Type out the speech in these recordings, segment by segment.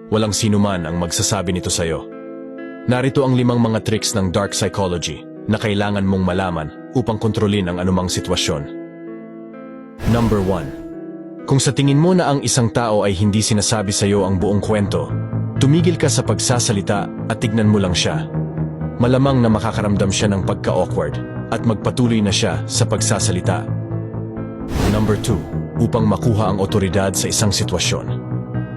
walang sinuman ang magsasabi nito sa'yo. Narito ang 5 mga tricks ng dark psychology na kailangan mong malaman upang kontrolin ang anumang sitwasyon. Number 1. Kung sa tingin mo na ang isang tao ay hindi sinasabi sa'yo ang buong kwento, tumigil ka sa pagsasalita at tignan mo lang siya. Malamang na makakaramdam siya ng pagka-awkward at magpatuloy na siya sa pagsasalita. Number 2. Upang makuha ang otoridad sa isang sitwasyon.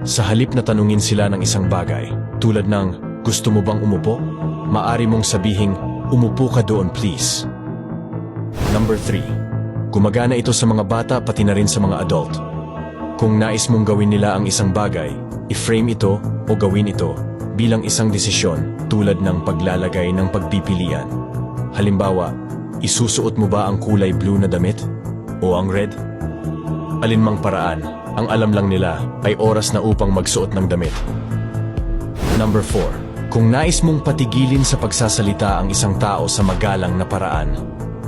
Sa halip na tanungin sila ng isang bagay, tulad ng, gusto mo bang umupo? Maari mong sabihing, umupo ka doon please. Number 3. Gumagana ito sa mga bata pati na rin sa mga adult. Kung nais mong gawin nila ang isang bagay, i-frame ito o gawin ito bilang isang desisyon tulad ng paglalagay ng pagpipilian. Halimbawa, isusuot mo ba ang kulay blue na damit o ang red? Alinmang paraan, ang alam lang nila ay oras na upang magsuot ng damit. Number 4. Kung nais mong patigilin sa pagsasalita ang isang tao sa magalang na paraan,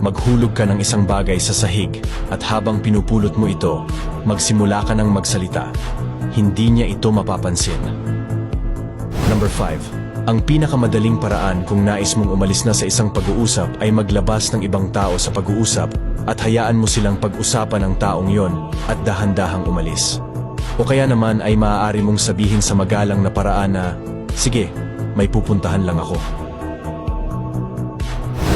maghulog ka ng isang bagay sa sahig at habang pinupulot mo ito, magsimula ka ng magsalita. Hindi niya ito mapapansin. Number 5. Ang pinakamadaling paraan kung nais mong umalis na sa isang pag-uusap ay maglabas ng ibang tao sa pag-uusap at hayaan mo silang pag-usapan ng taong yon at dahan-dahang umalis. O kaya naman ay maaari mong sabihin sa magalang na paraan na, sige, may pupuntahan lang ako.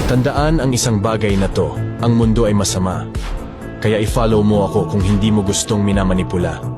Tandaan ang isang bagay na to, ang mundo ay masama. Kaya i-follow mo ako kung hindi mo gustong minamanipula.